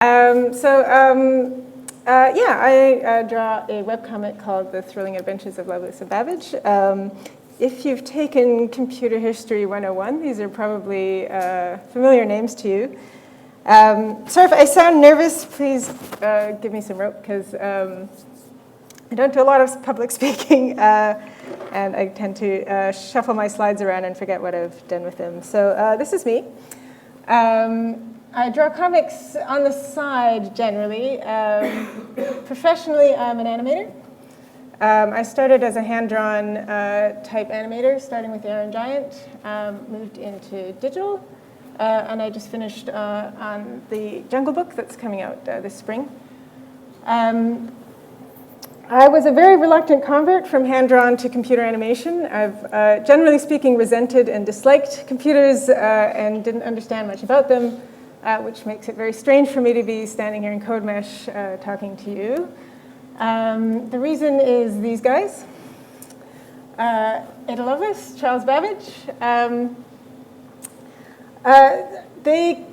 I draw a webcomic called The Thrilling Adventures of Lovelace and Babbage. If you've taken Computer History 101, these are probably familiar names to you. Sorry if I sound nervous, please give me some rope, because I don't do a lot of public speaking, and I tend to shuffle my slides around and forget what I've done with them. So this is me. I draw comics on the side, generally. Professionally, I'm an animator. I started as a hand-drawn type animator, starting with the Iron Giant, moved into digital, and I just finished on the Jungle Book that's coming out this spring. I was a very reluctant convert from hand-drawn to computer animation. I've, generally speaking, resented and disliked computers and didn't understand much about them, which makes it very strange for me to be standing here in CodeMesh talking to you. The reason is these guys. Ada Lovelace, Charles Babbage. They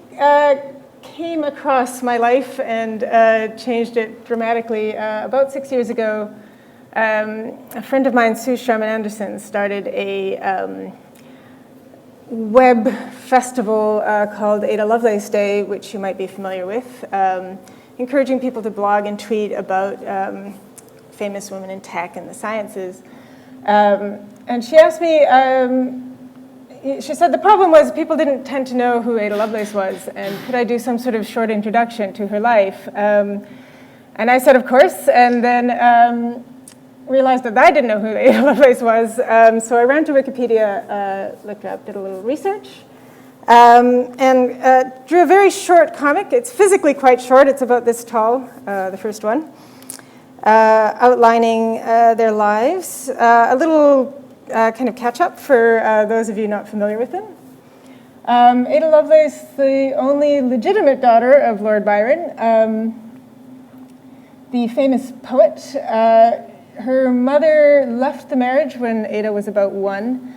came across my life and changed it dramatically. About 6 years ago, a friend of mine, Sue Sharman Anderson, started a web festival called Ada Lovelace Day, which you might be familiar with, encouraging people to blog and tweet about famous women in tech and the sciences. And she asked me, she said the problem was people didn't tend to know who Ada Lovelace was, and could I do some sort of short introduction to her life? And I said, of course, and then realized that I didn't know who Ada Lovelace was, so I ran to Wikipedia, looked up, did a little research, and drew a very short comic. It's physically quite short. It's about this tall, the first one, outlining their lives. A little kind of catch-up for those of you not familiar with them. Ada Lovelace, the only legitimate daughter of Lord Byron, the famous poet. Her mother left the marriage when Ada was about 1.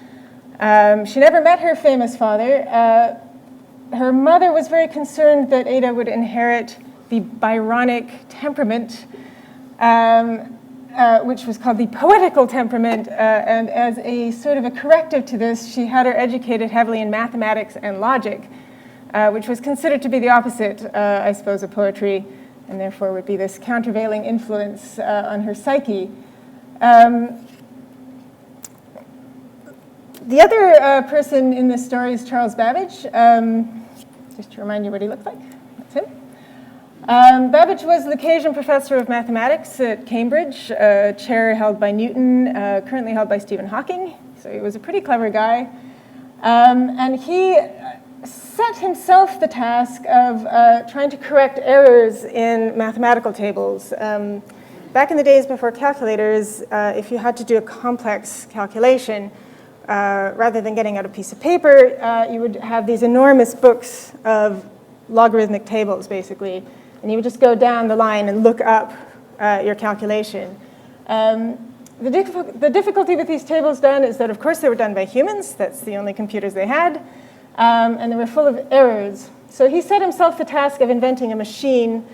She never met her famous father. Her mother was very concerned that Ada would inherit the Byronic temperament, which was called the poetical temperament, and as a sort of a corrective to this, she had her educated heavily in mathematics and logic, which was considered to be the opposite, I suppose, of poetry, and therefore would be this countervailing influence on her psyche. The other person in this story is Charles Babbage, just to remind you what he looked like. That's him. Babbage was Lucasian Professor of Mathematics at Cambridge, a chair held by Newton, currently held by Stephen Hawking. So he was a pretty clever guy. And he set himself the task of trying to correct errors in mathematical tables. Back in the days before calculators, if you had to do a complex calculation, rather than getting out a piece of paper, you would have these enormous books of logarithmic tables, basically. And you would just go down the line and look up your calculation. The difficulty with these tables done is that, of course, they were done by humans. That's the only computers they had. And they were full of errors. So he set himself the task of inventing a machine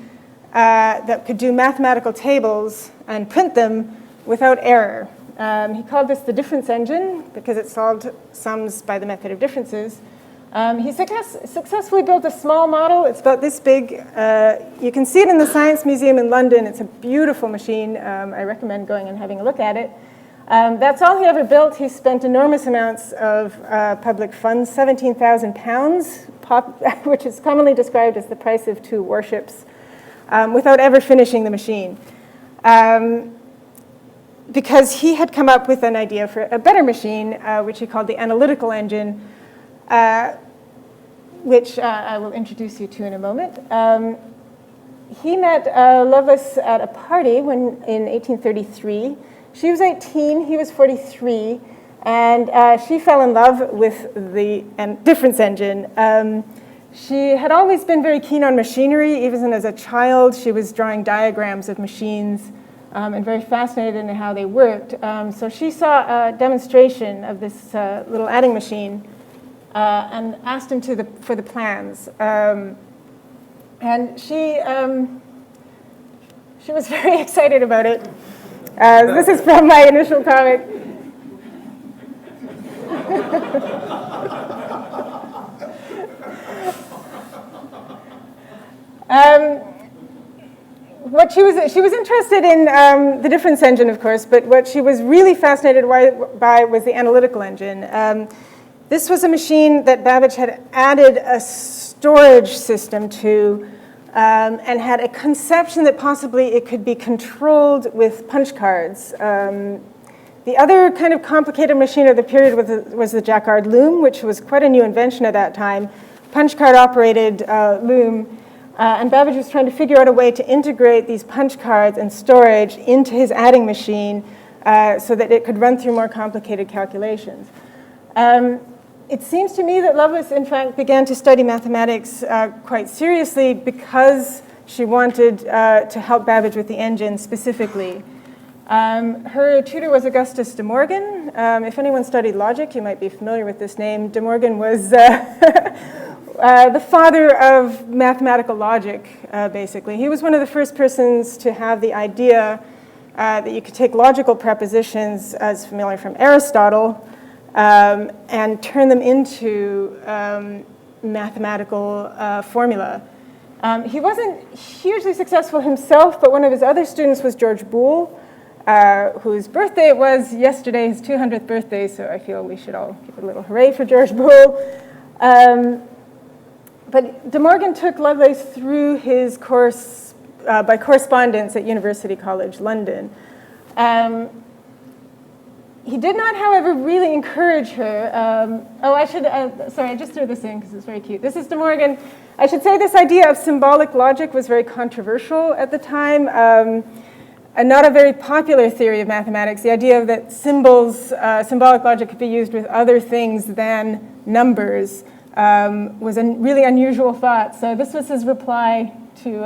that could do mathematical tables and print them without error. He called this the difference engine because it solved sums by the method of differences. He successfully built a small model. It's about this big. You can see it in the Science Museum in London. It's a beautiful machine. I recommend going and having a look at it. That's all he ever built. He spent enormous amounts of public funds, £17,000, which is commonly described as the price of 2 warships, without ever finishing the machine. Because he had come up with an idea for a better machine, which he called the analytical engine, which I will introduce you to in a moment. He met Lovelace at a party in 1833. She was 18, he was 43, and she fell in love with the difference engine. She had always been very keen on machinery. Even as a child, she was drawing diagrams of machines and very fascinated in how they worked. So she saw a demonstration of this little adding machine and asked him for the plans. And she was very excited about it. This is from my initial comic. What she was interested in the difference engine, of course, but what she was really fascinated by was the analytical engine. This was a machine that Babbage had added a storage system to and had a conception that possibly it could be controlled with punch cards. The other kind of complicated machine of the period was the Jacquard loom, which was quite a new invention at that time. Punch card operated loom. And Babbage was trying to figure out a way to integrate these punch cards and storage into his adding machine so that it could run through more complicated calculations. It seems to me that Lovelace, in fact, began to study mathematics quite seriously because she wanted to help Babbage with the engine specifically. Her tutor was Augustus de Morgan. If anyone studied logic, you might be familiar with this name. De Morgan was the father of mathematical logic, basically. He was one of the first persons to have the idea that you could take logical propositions, as familiar from Aristotle, and turn them into mathematical formula. He wasn't hugely successful himself, but one of his other students was George Boole, whose birthday it was yesterday, his 200th birthday, so I feel we should all give a little hooray for George Boole. But De Morgan took Lovelace through his course by correspondence at University College London. He did not, however, really encourage her. Sorry, I just threw this in because it's very cute. This is De Morgan. I should say this idea of symbolic logic was very controversial at the time, and not a very popular theory of mathematics. The idea that symbolic logic could be used with other things than numbers was a really unusual thought. So this was his reply to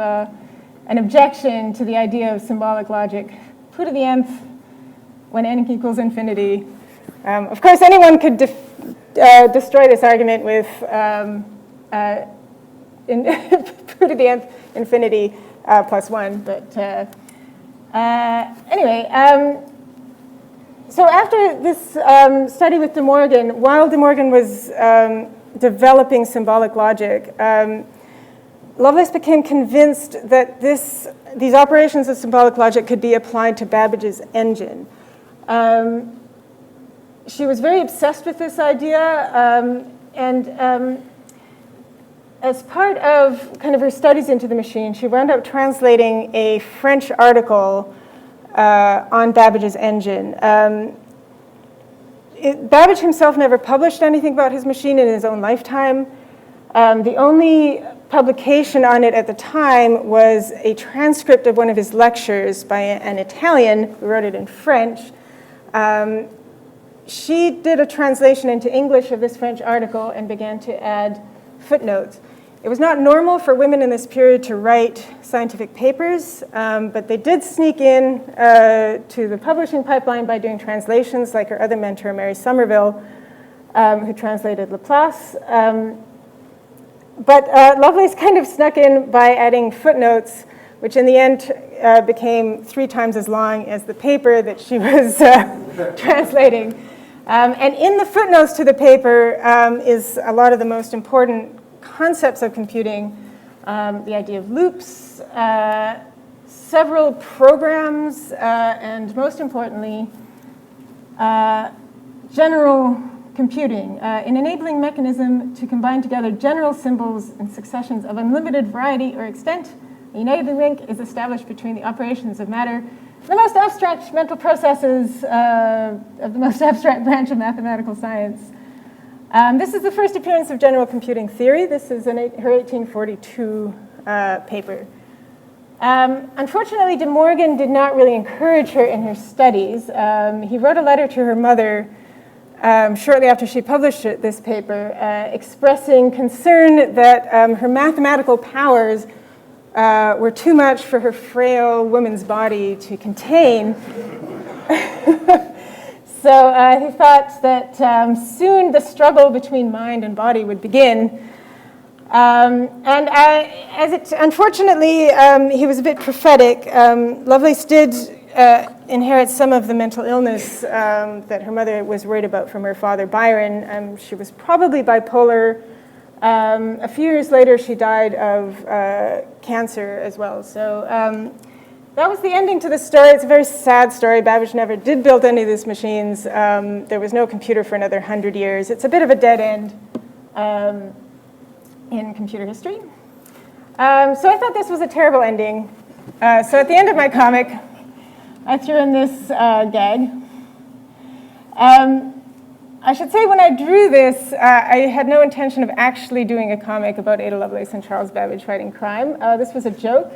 an objection to the idea of symbolic logic. 2 to the nth when n equals infinity. Of course, anyone could destroy this argument with 2 to the nth infinity plus 1. But anyway, so after this study with De Morgan, while De Morgan was developing symbolic logic, Lovelace became convinced that these operations of symbolic logic could be applied to Babbage's engine. She was very obsessed with this idea, and as part of kind of her studies into the machine, she wound up translating a French article on Babbage's engine. Babbage himself never published anything about his machine in his own lifetime. The only publication on it at the time was a transcript of one of his lectures by an Italian who wrote it in French. She did a translation into English of this French article and began to add footnotes. It was not normal for women in this period to write scientific papers, but they did sneak in to the publishing pipeline by doing translations, like her other mentor, Mary Somerville, who translated Laplace. But Lovelace kind of snuck in by adding footnotes, which in the end became 3 times as long as the paper that she was translating. And in the footnotes to the paper is a lot of the most important concepts of computing, the idea of loops, several programs, and most importantly, general computing, an enabling mechanism to combine together general symbols in successions of unlimited variety or extent. The enabling link is established between the operations of matter, the most abstract mental processes of the most abstract branch of mathematical science. This is the first appearance of general computing theory. This is her 1842 paper. Unfortunately, De Morgan did not really encourage her in her studies. He wrote a letter to her mother shortly after she published this paper, expressing concern that her mathematical powers were too much for her frail woman's body to contain. So he thought that soon the struggle between mind and body would begin. Unfortunately, he was a bit prophetic. Lovelace did inherit some of the mental illness that her mother was worried about from her father, Byron. She was probably bipolar. A few years later, she died of cancer as well. So that was the ending to the story. It's a very sad story. Babbage never did build any of these machines. There was no computer for another 100 years. It's a bit of a dead end in computer history. So I thought this was a terrible ending. So at the end of my comic, I threw in this gag. I should say when I drew this, I had no intention of actually doing a comic about Ada Lovelace and Charles Babbage fighting crime. This was a joke.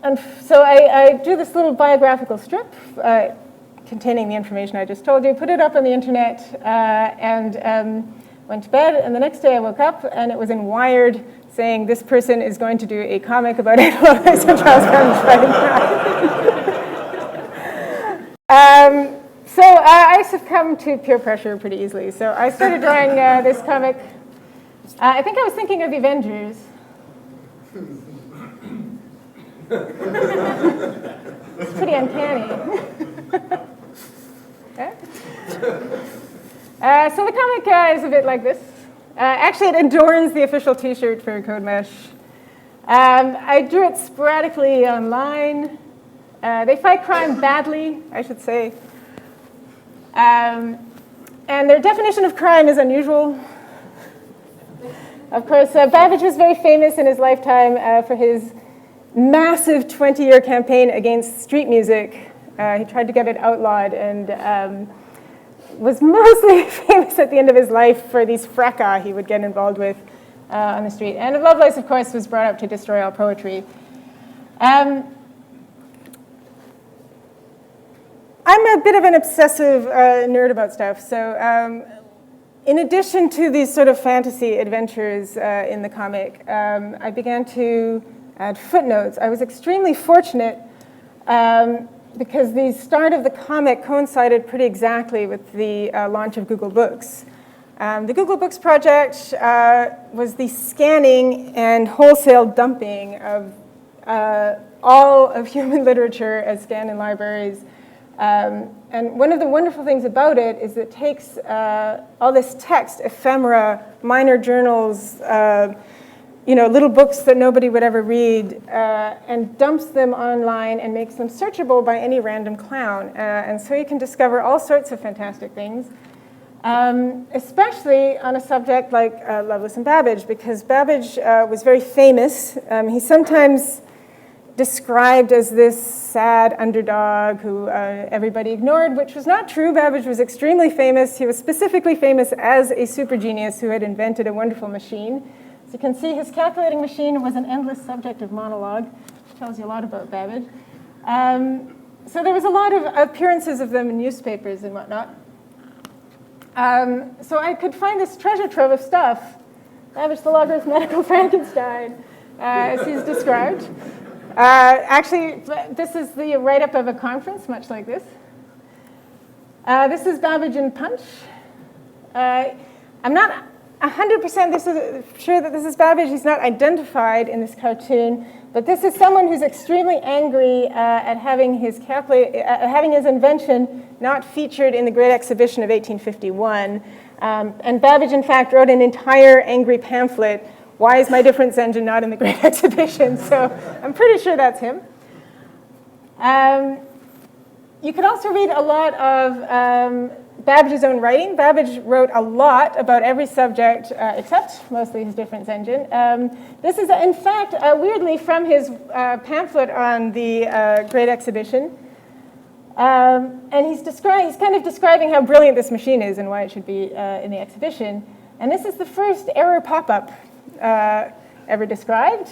And so I drew this little biographical strip containing the information I just told you, put it up on the internet, and went to bed. And the next day I woke up, and it was in Wired saying, this person is going to do a comic about Ada Lovelace and Charles Babbage fighting crime. So I succumbed to peer pressure pretty easily. So I started drawing this comic. I think I was thinking of the Avengers. It's pretty uncanny. Okay. So the comic is a bit like this. Actually, it adorns the official T-shirt for CodeMesh. I drew it sporadically online. They fight crime badly, I should say. And their definition of crime is unusual. Of course, Babbage was very famous in his lifetime for his massive 20-year campaign against street music. He tried to get it outlawed and was mostly famous at the end of his life for these fracas he would get involved with on the street. And Lovelace, of course, was brought up to destroy all poetry. I'm a bit of an obsessive nerd about stuff, so in addition to these sort of fantasy adventures in the comic, I began to add footnotes. I was extremely fortunate because the start of the comic coincided pretty exactly with the launch of Google Books. The Google Books project was the scanning and wholesale dumping of all of human literature as scanned in libraries. And one of the wonderful things about it is it takes all this text, ephemera, minor journals, little books that nobody would ever read, and dumps them online and makes them searchable by any random clown. And so you can discover all sorts of fantastic things, especially on a subject like Lovelace and Babbage, because Babbage was very famous. He's sometimes described as this sad underdog who everybody ignored, which was not true. Babbage was extremely famous. He was specifically famous as a super genius who had invented a wonderful machine. As you can see, his calculating machine was an endless subject of monologue, which tells you a lot about Babbage. So there was a lot of appearances of them in newspapers and whatnot. So I could find this treasure trove of stuff. Babbage the logarithmetical Frankenstein, as he's described. Actually, this is the write-up of a conference, much like this. This is Babbage in Punch. I'm not 100% sure that this is Babbage. He's not identified in this cartoon, but this is someone who's extremely angry at having his invention not featured in the Great Exhibition of 1851. And Babbage, in fact, wrote an entire angry pamphlet. Why is my difference engine not in the Great Exhibition? So I'm pretty sure that's him. You could also read a lot of Babbage's own writing. Babbage wrote a lot about every subject except mostly his difference engine. This is, in fact, weirdly from his pamphlet on the Great Exhibition. And he's kind of describing how brilliant this machine is and why it should be in the exhibition. And this is the first error pop-up ever described.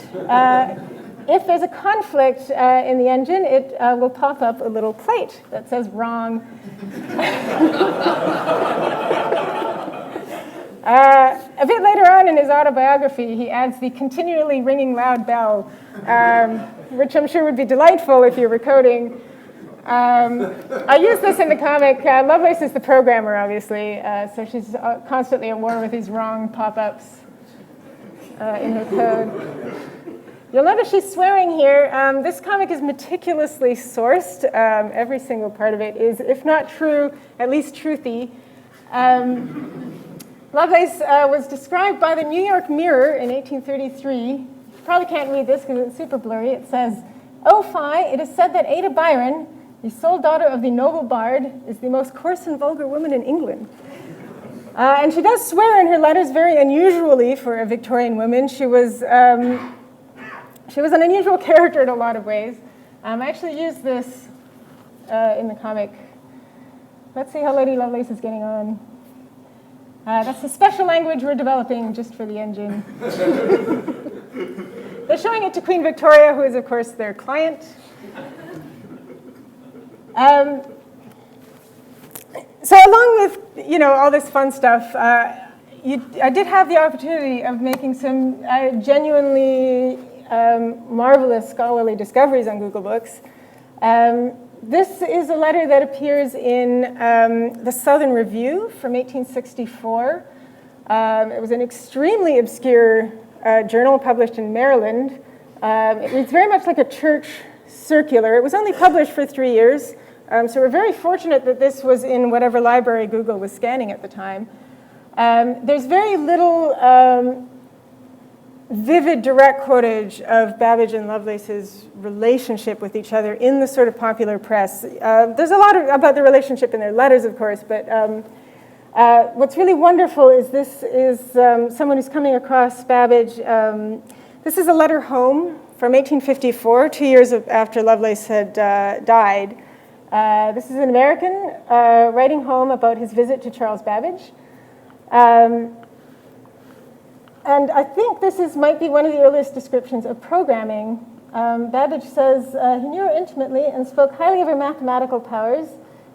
If there's a conflict in the engine, it will pop up a little plate that says wrong. A bit later on in his autobiography, he adds the continually ringing loud bell, which I'm sure would be delightful if you were coding. I use this in the comic. Lovelace is the programmer, obviously, so she's constantly at war with these wrong pop-ups. in her code. You'll notice she's swearing here. This comic is meticulously sourced. Every single part of it is, if not true, at least truthy. Lovelace was described by the New York Mirror in 1833. You probably can't read this because it's super blurry. It says, "Oh, fie, it is said that Ada Byron, the sole daughter of the noble bard, is the most coarse and vulgar woman in England." And she does swear in her letters very unusually for a Victorian woman. She was an unusual character in a lot of ways. I actually used this in the comic. Let's see how Lady Lovelace is getting on. That's the special language we're developing just for the engine. They're showing it to Queen Victoria, who is, of course, their client. So along with, all this fun stuff, I did have the opportunity of making some genuinely marvelous scholarly discoveries on Google Books. This is a letter that appears in the Southern Review from 1864. It was an extremely obscure journal published in Maryland. It reads very much like a church circular. It was only published for 3 years, so we're very fortunate that this was in whatever library Google was scanning at the time. There's very little vivid direct quotage of Babbage and Lovelace's relationship with each other in the sort of popular press. There's a lot about the relationship in their letters, of course, but what's really wonderful is this is someone who's coming across Babbage. This is a letter home from 1854, 2 years after Lovelace had died. This is an American writing home about his visit to Charles Babbage. And I think this might be one of the earliest descriptions of programming. Babbage says, he knew her intimately and spoke highly of her mathematical powers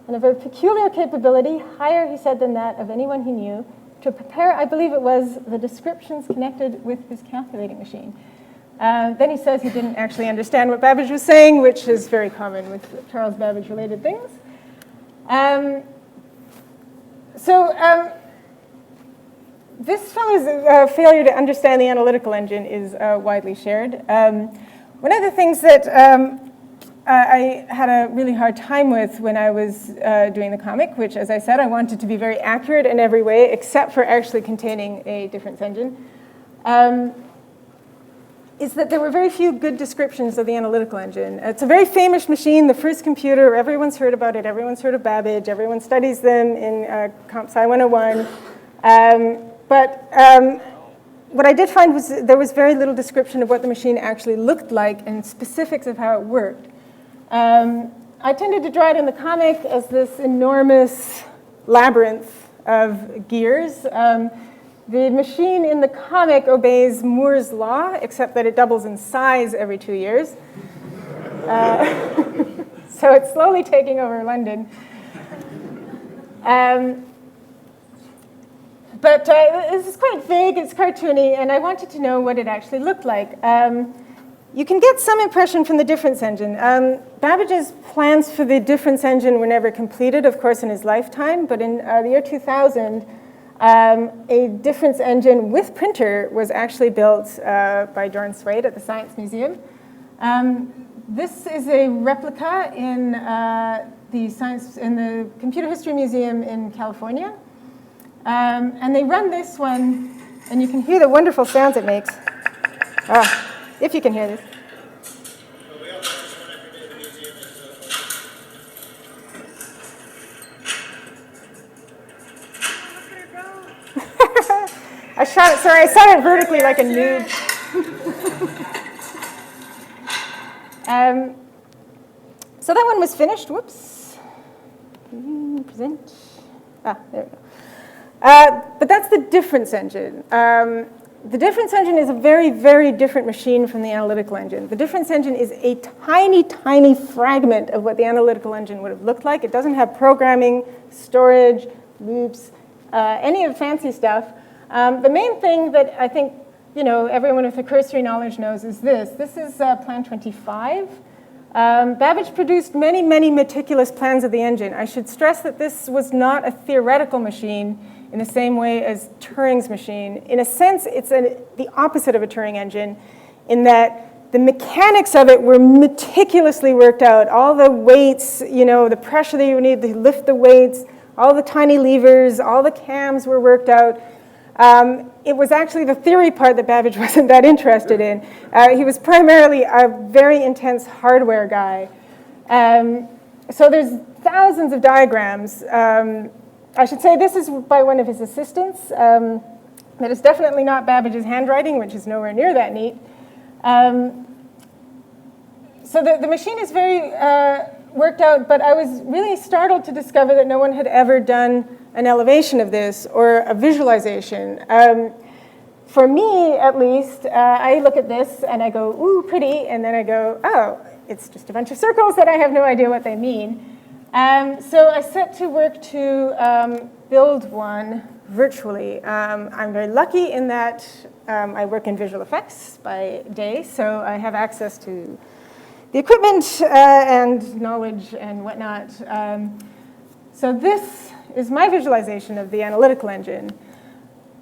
and of her peculiar capability, higher, he said, than that of anyone he knew, to prepare, I believe it was, the descriptions connected with his calculating machine. Then he says he didn't actually understand what Babbage was saying, which is very common with Charles Babbage-related things. This fellow's failure to understand the analytical engine is widely shared. One of the things that I had a really hard time with when I was doing the comic, which, as I said, I wanted to be very accurate in every way, except for actually containing a difference engine, is that there were very few good descriptions of the analytical engine. It's a very famous machine, the first computer. Everyone's heard about it. Everyone's heard of Babbage. Everyone studies them in Comp Sci 101. But what I did find was there was very little description of what the machine actually looked like and specifics of how it worked. I tended to draw it in the comic as this enormous labyrinth of gears. The machine in the comic obeys Moore's law, except that it doubles in size every 2 years. So it's slowly taking over London. But this is quite vague, it's cartoony, and I wanted to know what it actually looked like. You can get some impression from the difference engine. Babbage's plans for the difference engine were never completed, of course, in his lifetime, but in the year 2000, a difference engine with printer was actually built by Dorn Swade at the Science Museum. This is a replica in the Computer History Museum in California. And they run this one, and you can hear the wonderful sounds it makes. If you can hear this. I shot it vertically like a noob. So that one was finished. Whoops. Present. There we go. But that's the difference engine. The difference engine is a very, very different machine from the analytical engine. The difference engine is a tiny, tiny fragment of what the analytical engine would have looked like. It doesn't have programming, storage, loops, any of the fancy stuff. The main thing that I think everyone with a cursory knowledge knows is this. This is Plan 25. Babbage produced many, many meticulous plans of the engine. I should stress that this was not a theoretical machine. in the same way as Turing's machine. In a sense, it's the opposite of a Turing engine in that the mechanics of it were meticulously worked out. All the weights, the pressure that you would need to lift the weights, all the tiny levers, all the cams were worked out. It was actually the theory part that Babbage wasn't that interested in. He was primarily a very intense hardware guy. So there's thousands of diagrams. I should say this is by one of his assistants. That is definitely not Babbage's handwriting, which is nowhere near that neat. So the machine is very worked out, but I was really startled to discover that no one had ever done an elevation of this or a visualization. For me, at least, I look at this and I go, ooh, pretty, and then I go, oh, it's just a bunch of circles that I have no idea what they mean. So I set to work to build one virtually. I'm very lucky in that I work in visual effects by day, so I have access to the equipment and knowledge and whatnot. So this is my visualization of the analytical engine.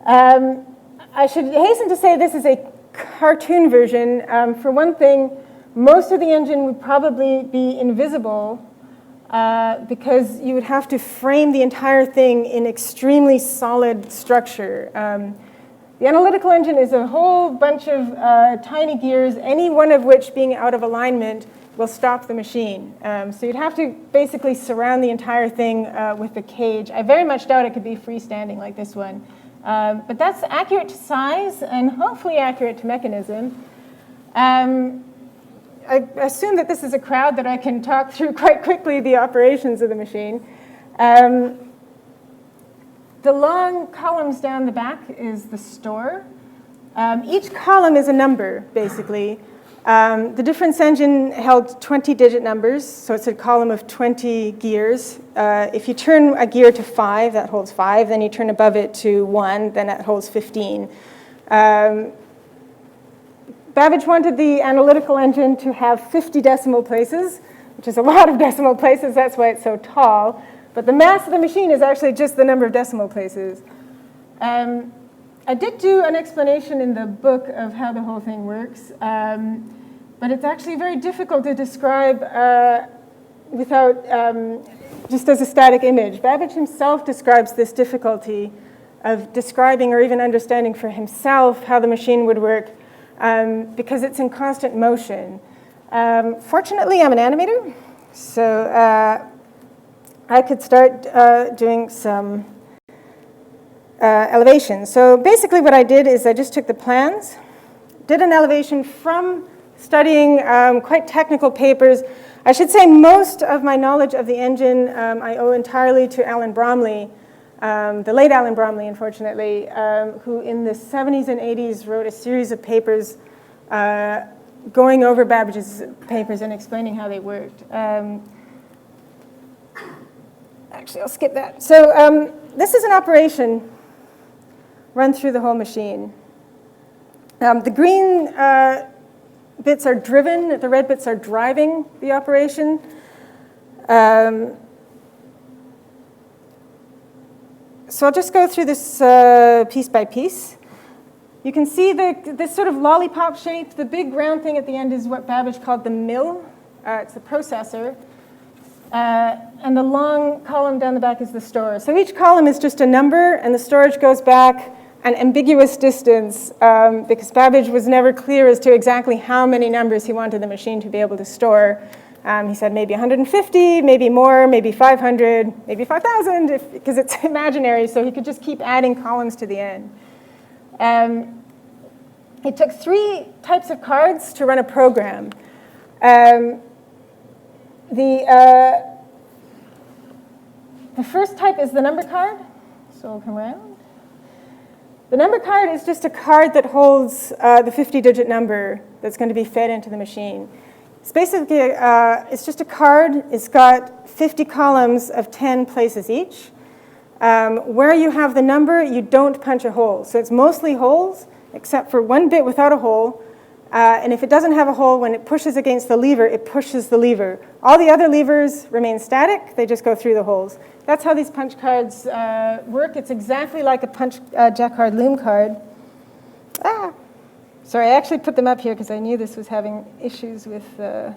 I should hasten to say this is a cartoon version. For one thing, most of the engine would probably be invisible because you would have to frame the entire thing in extremely solid structure. The analytical engine is a whole bunch of tiny gears, any one of which being out of alignment will stop the machine. So you'd have to basically surround the entire thing with the cage. I very much doubt it could be freestanding like this one. But that's accurate to size and hopefully accurate to mechanism. I assume that this is a crowd that I can talk through quite quickly the operations of the machine. The long columns down the back is the store. Each column is a number, basically. The difference engine held 20-digit numbers, so it's a column of 20 gears. If you turn a gear to 5, that holds 5. Then you turn above it to 1, then that holds 15. Babbage wanted the analytical engine to have 50 decimal places, which is a lot of decimal places. That's why it's so tall. But the mass of the machine is actually just the number of decimal places. I did do an explanation in the book of how the whole thing works, but it's actually very difficult to describe without just as a static image. Babbage himself describes this difficulty of describing or even understanding for himself how the machine would work because it's in constant motion. Fortunately, I'm an animator, so I could start doing some elevation. So basically what I did is I just took the plans, did an elevation from studying quite technical papers. I should say most of my knowledge of the engine I owe entirely to Alan Bromley, the late Alan Bromley, unfortunately, who in the 70s and 80s wrote a series of papers going over Babbage's papers and explaining how they worked. Actually, I'll skip that. So this is an operation run through the whole machine. The green bits are driven, the red bits are driving the operation. So I'll just go through this piece by piece. You can see this sort of lollipop shape. The big round thing at the end is what Babbage called the mill. It's the processor. And the long column down the back is the store. So each column is just a number, and the storage goes back an ambiguous distance because Babbage was never clear as to exactly how many numbers he wanted the machine to be able to store. He said maybe 150, maybe more, maybe 500, maybe 5,000, because it's imaginary, so he could just keep adding columns to the end. It took 3 types of cards to run a program. The first type is the number card, so we'll come around. The number card is just a card that holds the 50-digit number that's going to be fed into the machine. It's basically, it's just a card. It's got 50 columns of 10 places each. Where you have the number, you don't punch a hole. So it's mostly holes, except for one bit without a hole. And if it doesn't have a hole, when it pushes against the lever, it pushes the lever. All the other levers remain static. They just go through the holes. That's how these punch cards work. It's exactly like a Jacquard loom card. Sorry, I actually put them up here because I knew this was having issues with the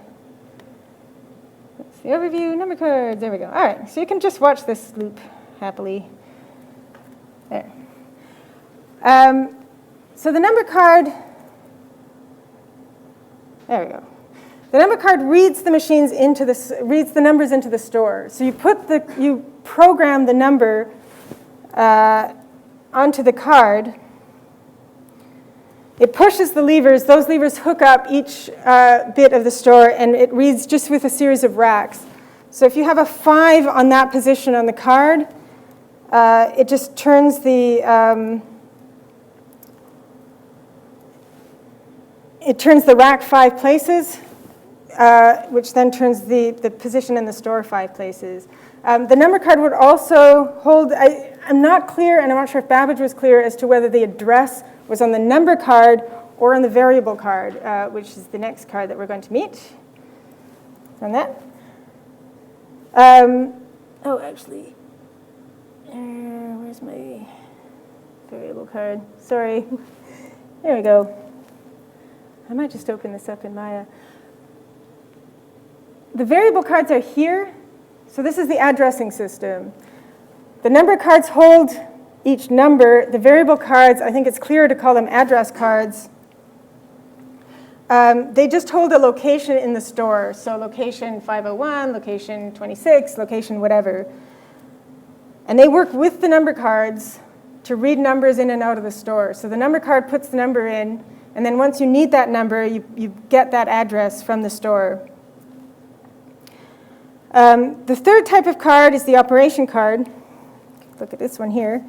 overview, number cards. There we go. All right, so you can just watch this loop happily. There. So the number card, there we go. The number card reads the reads the numbers into the store. So you program the number onto the card. It pushes the levers. Those levers hook up each bit of the store, and it reads just with a series of racks. So if you have a 5 on that position on the card, it just turns the rack 5 places, which then turns the position in the store 5 places. The number card would also hold, I'm not clear, and I'm not sure if Babbage was clear as to whether the address was on the number card or on the variable card, which is the next card that we're going to meet. On that. Actually, where's my variable card? Sorry. There we go. I might just open this up in Maya. The variable cards are here. So this is the addressing system. The number cards hold each number. The variable cards, I think it's clearer to call them address cards. They just hold a location in the store. So location 501, location 26, location whatever. And they work with the number cards to read numbers in and out of the store. So the number card puts the number in, and then once you need that number, you get that address from the store. The third type of card is the operation card. Look at this one here.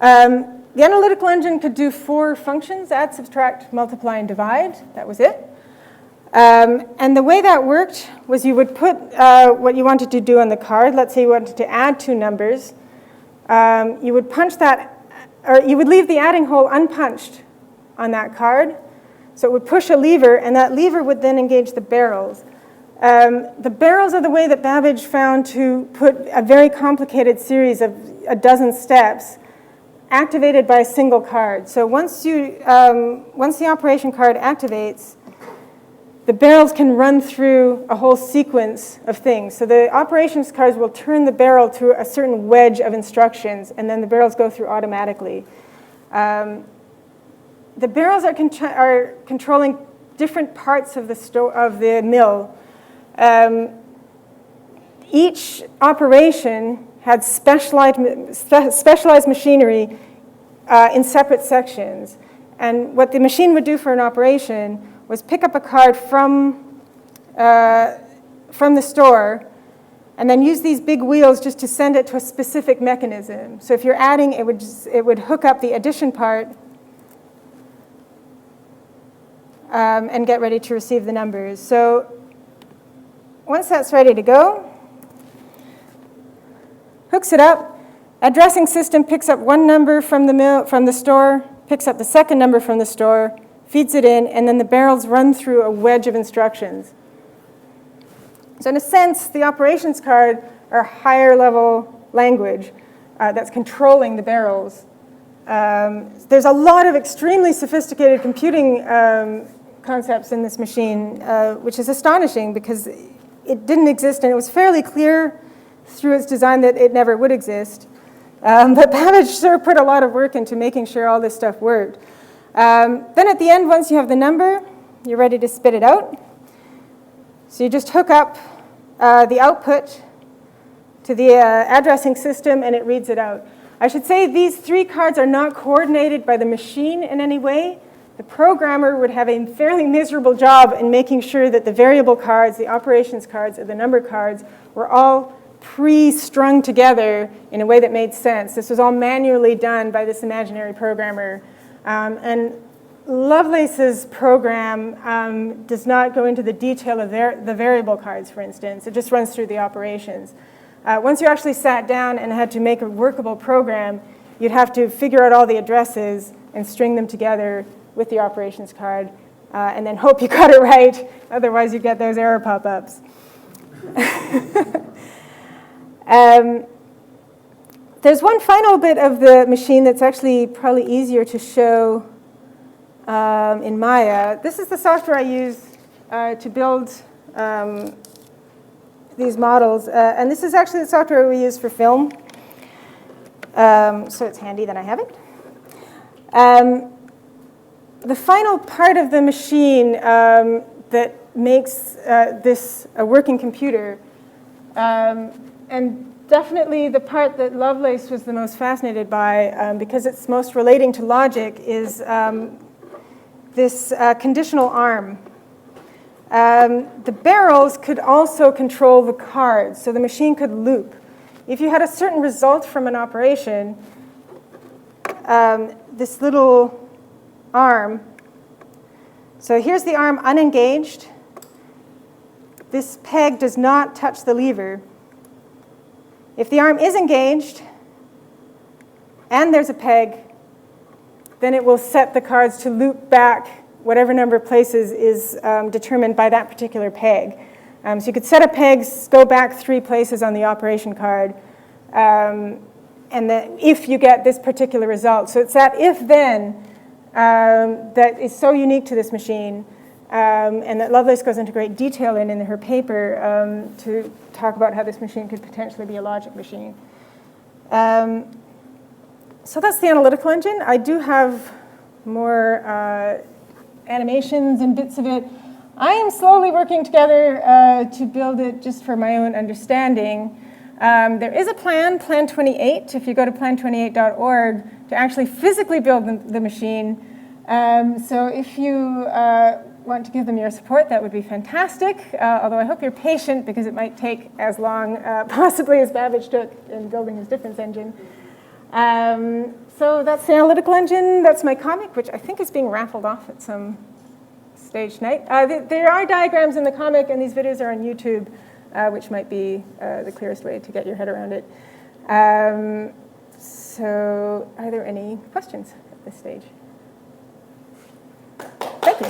The analytical engine could do 4 functions: add, subtract, multiply, and divide. That was it. And the way that worked was you would put what you wanted to do on the card. Let's say you wanted to add 2 numbers. You would punch that, or you would leave the adding hole unpunched on that card. So it would push a lever, and that lever would then engage the barrels. The barrels are the way that Babbage found to put a very complicated series of a dozen steps activated by a single card. So once the operation card activates, the barrels can run through a whole sequence of things. So the operations cards will turn the barrel through a certain wedge of instructions, and then the barrels go through automatically. The barrels are controlling different parts of the mill. Each operation had specialized machinery in separate sections. And what the machine would do for an operation was pick up a card from the store and then use these big wheels just to send it to a specific mechanism. So if you're adding, it would hook up the addition part and get ready to receive the numbers. So once that's ready to go, hooks it up. Addressing system picks up 1 number from the store, picks up the second number from the store, feeds it in, and then the barrels run through a wedge of instructions. So in a sense, the operations card are higher level language that's controlling the barrels. There's a lot of extremely sophisticated computing concepts in this machine, which is astonishing because it didn't exist, and it was fairly clear through its design that it never would exist. But Babbage sure put a lot of work into making sure all this stuff worked. Then at the end, once you have the number, you're ready to spit it out. So you just hook up the output to the addressing system, and it reads it out. I should say these 3 cards are not coordinated by the machine in any way. The programmer would have a fairly miserable job in making sure that the variable cards, the operations cards, and the number cards were all pre-strung together in a way that made sense. This was all manually done by this imaginary programmer. And Lovelace's program does not go into the detail of the variable cards, for instance. It just runs through the operations. Once you actually sat down and had to make a workable program, you'd have to figure out all the addresses and string them together with the operations card and then hope you got it right. Otherwise, you get those error pop-ups. There's one final bit of the machine that's actually probably easier to show in Maya. This is the software I use to build these models. And this is actually the software we use for film. So it's handy that I have it. The final part of the machine that makes this a working computer, and definitely the part that Lovelace was the most fascinated by, because it's most relating to logic, is this conditional arm. The barrels could also control the cards, so the machine could loop. If you had a certain result from an operation, this little arm, so here's the arm unengaged. This peg does not touch the lever. If the arm is engaged and there's a peg, then it will set the cards to loop back whatever number of places is determined by that particular peg. So you could set a peg, go back 3 places on the operation card, and then if you get this particular result. So it's that if-then that is so unique to this machine, and that Lovelace goes into great detail in her paper to talk about how this machine could potentially be a logic machine. So that's the analytical engine. I do have more animations and bits of it. I am slowly working together to build it just for my own understanding. There is a plan, Plan 28, if you go to plan28.org, to actually physically build the machine. So if you want to give them your support, that would be fantastic, although I hope you're patient because it might take as long, possibly, as Babbage took in building his difference engine. So that's the analytical engine. That's my comic, which I think is being raffled off at some stage tonight. There are diagrams in the comic, and these videos are on YouTube, which might be the clearest way to get your head around it. So are there any questions at this stage? Thank you.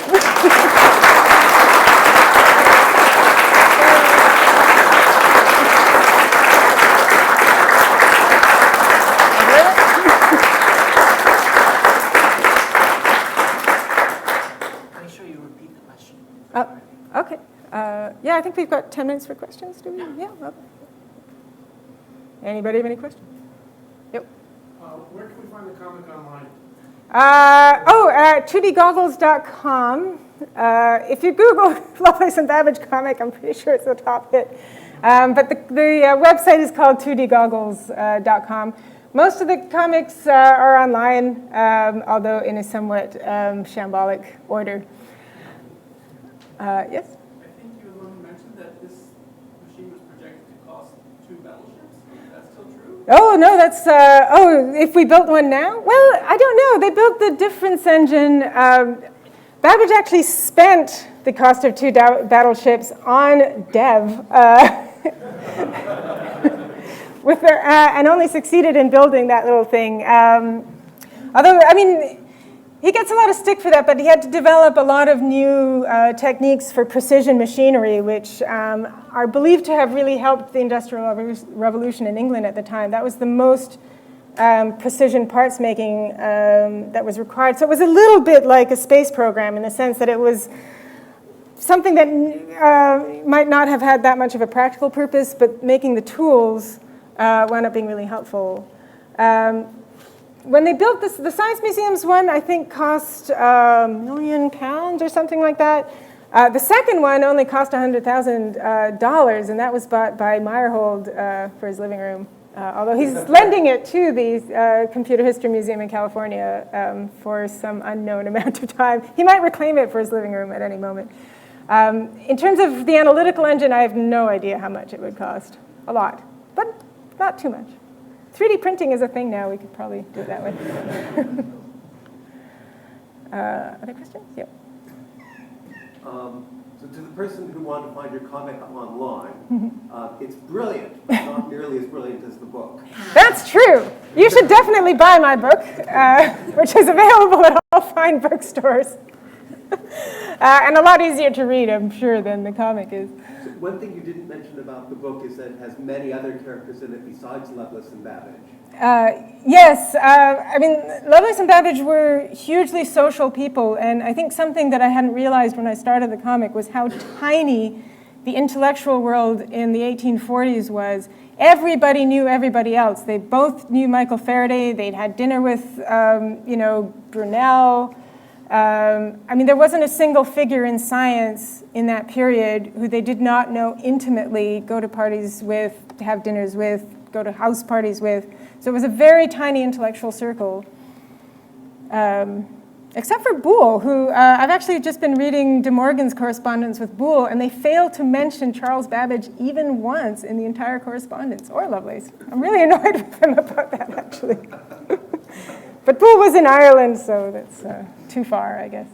Make sure you repeat the question. Oh, okay. Yeah, I think we've got 10 minutes for questions, do we? Yeah. Okay. Anybody have any questions? Yep. Where can we find the comic online? 2dgoggles.com. If you Google Lovelace and Babbage comic, I'm pretty sure it's the top hit. But the website is called 2dgoggles.com. Most of the comics are online, although in a somewhat shambolic order. Yes? I think you were the one who mentioned that this machine was projected to cost 2 battleships. Is that still true? Oh, no, that's, if we built one now? Well, I don't know. They built the difference engine. Babbage actually spent the cost of 2 battleships on dev, with their, and only succeeded in building that little thing. Although, I mean, he gets a lot of stick for that, but he had to develop a lot of new techniques for precision machinery, which are believed to have really helped the Industrial Revolution in England at the time. That was the most precision parts making that was required. So it was a little bit like a space program in the sense that it was something that might not have had that much of a practical purpose, but making the tools wound up being really helpful. When they built this, the Science Museum's one, I think, cost £1 million or something like that. The second one only cost $100,000, and that was bought by Meyerhold for his living room. Although he's lending it to the Computer History Museum in California for some unknown amount of time. He might reclaim it for his living room at any moment. In terms of the analytical engine, I have no idea how much it would cost. A lot, but not too much. 3D printing is a thing now. We could probably do it that way. Other questions? Yep. So to the person who wanted to find your comic online, it's brilliant, but not nearly as brilliant as the book. That's true. You should definitely buy my book, which is available at all fine bookstores. And a lot easier to read, I'm sure, than the comic is. So one thing you didn't mention about the book is that it has many other characters in it besides Lovelace and Babbage. Yes, I mean, Lovelace and Babbage were hugely social people, and I think something that I hadn't realized when I started the comic was how tiny the intellectual world in the 1840s was. Everybody knew everybody else. They both knew Michael Faraday. They'd had dinner with, Brunel. I mean, there wasn't a single figure in science in that period who they did not know intimately, go to parties with, to have dinners with, go to house parties with. So it was a very tiny intellectual circle. Except for Boole, who I've actually just been reading De Morgan's correspondence with Boole, and they fail to mention Charles Babbage even once in the entire correspondence, or Lovelace. I'm really annoyed with them about that, actually. But Boole was in Ireland, so that's too far, I guess.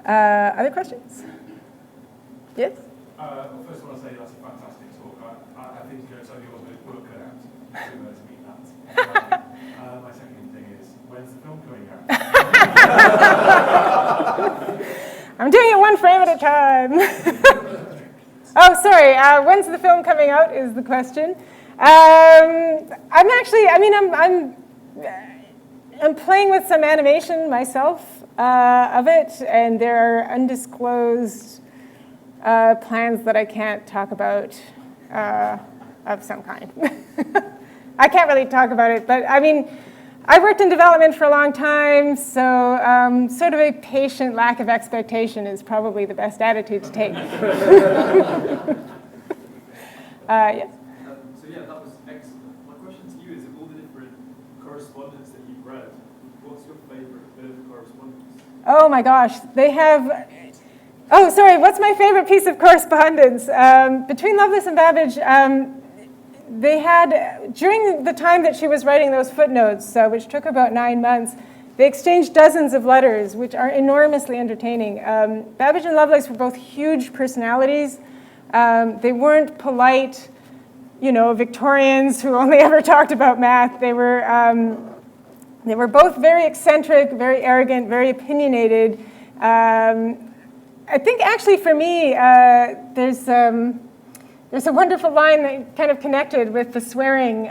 Other questions? Yes? Well, first I want to say that's a fantastic talk. I think it's only was a book cut out to meet that. My second thing is, when's the film coming out? I'm doing it one frame at a time. Oh, sorry. When's the film coming out is the question. I'm playing with some animation myself of it, and there are undisclosed plans that I can't talk about of some kind. I can't really talk about it, but I mean, I worked in development for a long time, so sort of a patient lack of expectation is probably the best attitude to take. Yes? So yeah, that was excellent. My question to you is, of all the different correspondence that you've read, what's your favorite bit of the correspondence? Oh my gosh, they have... Oh, sorry, what's my favorite piece of correspondence? Between Lovelace and Babbage, they had, during the time that she was writing those footnotes, which took about 9 months, they exchanged dozens of letters, which are enormously entertaining. Babbage and Lovelace were both huge personalities. They weren't polite, Victorians who only ever talked about math. They were both very eccentric, very arrogant, very opinionated. I think actually for me, there's a wonderful line that kind of connected with the swearing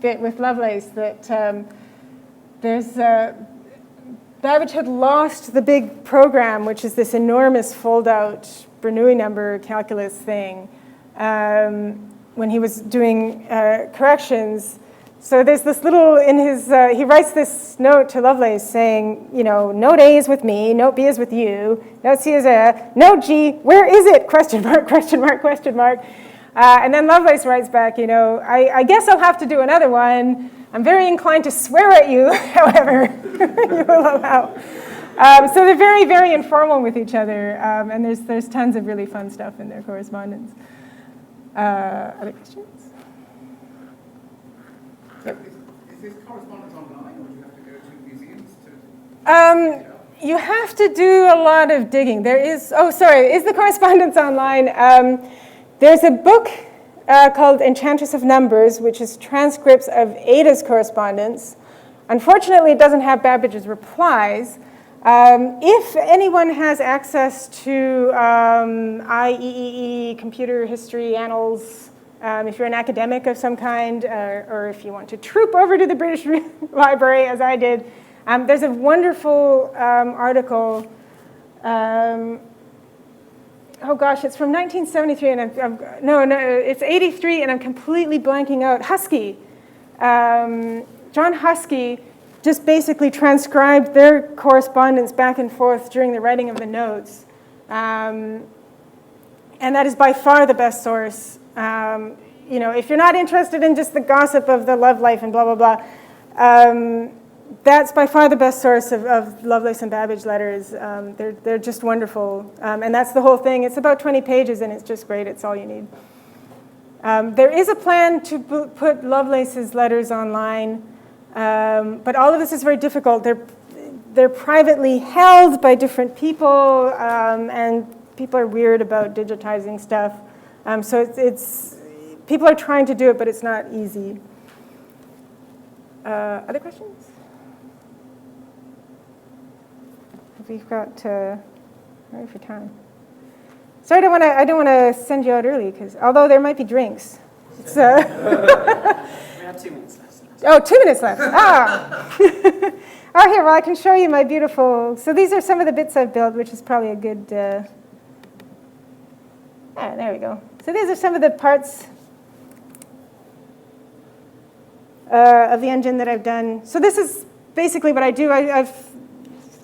bit with Lovelace, that Babbage had lost the big program, which is this enormous fold-out Bernoulli number calculus thing, when he was doing corrections. So there's this little, he writes this note to Lovelace saying, note A is with me, note B is with you, note C is note G, where is it? Question mark, question mark, question mark. And then Lovelace writes back, I guess I'll have to do another one. I'm very inclined to swear at you, however, you will allow. So they're very, very informal with each other, and there's tons of really fun stuff in their correspondence. Other questions? Yep. Is this correspondence online, or do you have to go to museums to... You have to do a lot of digging. Is the correspondence online? There's a book called Enchantress of Numbers, which is transcripts of Ada's correspondence. Unfortunately, it doesn't have Babbage's replies. If anyone has access to IEEE, computer history annals, if you're an academic of some kind, or if you want to troop over to the British Library, as I did, there's a wonderful article. Oh gosh, it's from 1973, and it's 83, and I'm completely blanking out. Husky, John Husky, just basically transcribed their correspondence back and forth during the writing of the notes, and that is by far the best source. If you're not interested in just the gossip of the love life and blah, blah, blah, that's by far the best source of Lovelace and Babbage letters. They're just wonderful. And that's the whole thing. It's about 20 pages, and it's just great. It's all you need. There is a plan to put Lovelace's letters online, but all of this is very difficult. They're privately held by different people, and people are weird about digitizing stuff. So it's people are trying to do it, but it's not easy. Other questions? We've got Sorry for time. So I don't want to send you out early, because although there might be drinks. It's, We have 2 minutes left. oh, 2 minutes left. Ah. Oh, here, well, I can show you my beautiful. So these are some of the bits I've built, which is probably a good. There we go. So these are some of the parts of the engine that I've done. So this is basically what I do. I've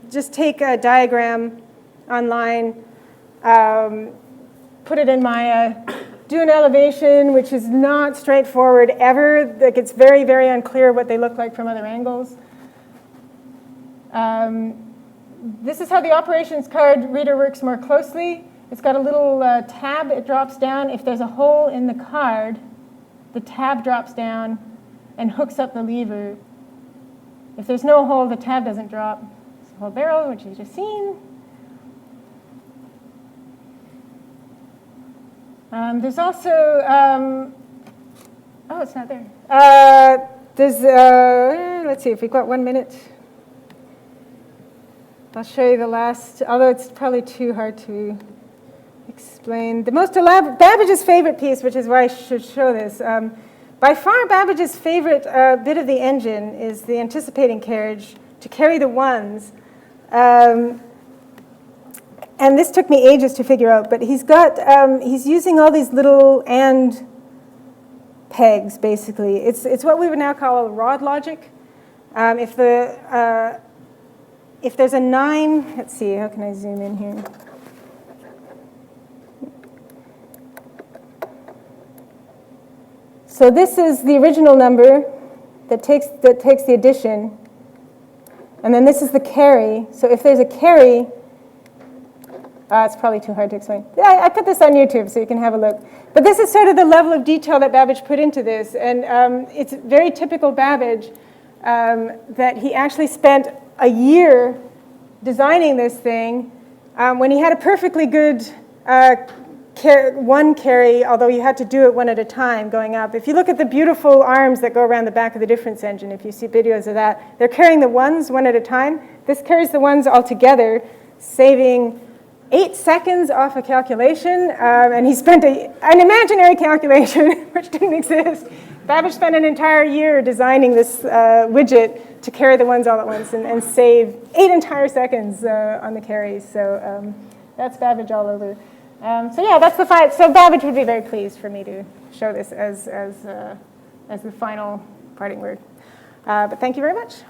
just take a diagram online, put it in Maya, do an elevation, which is not straightforward ever. Like, it's very, very unclear what they look like from other angles. This is how the operations card reader works more closely. It's got a little tab. It drops down. If there's a hole in the card, the tab drops down and hooks up the lever. If there's no hole, the tab doesn't drop. It's a whole barrel, which you've just seen. There's also, oh, it's not there. Let's see if we've got 1 minute. I'll show you the last, although it's probably too hard to explain. The most elaborate, Babbage's favorite piece, which is why I should show this. By far, Babbage's favorite bit of the engine is the anticipating carriage to carry the ones. And this took me ages to figure out, but he's using all these little and pegs, basically. It's what we would now call a rod logic. If there's a 9, let's see, how can I zoom in here? So this is the original number that takes the addition, and then this is the carry. So if there's a carry, it's probably too hard to explain. Yeah, I put this on YouTube so you can have a look. But this is sort of the level of detail that Babbage put into this, and it's very typical Babbage that he actually spent a year designing this thing when he had a perfectly good one carry, although you had to do it one at a time going up. If you look at the beautiful arms that go around the back of the difference engine, if you see videos of that, they're carrying the ones one at a time. This carries the ones all together, saving 8 seconds off a calculation, and he spent an imaginary calculation, which didn't exist. Babbage spent an entire year designing this widget to carry the ones all at once and save 8 entire seconds on the carries. So that's Babbage all over. So yeah, that's the fight. So Babbage would be very pleased for me to show this as the final parting word. But thank you very much.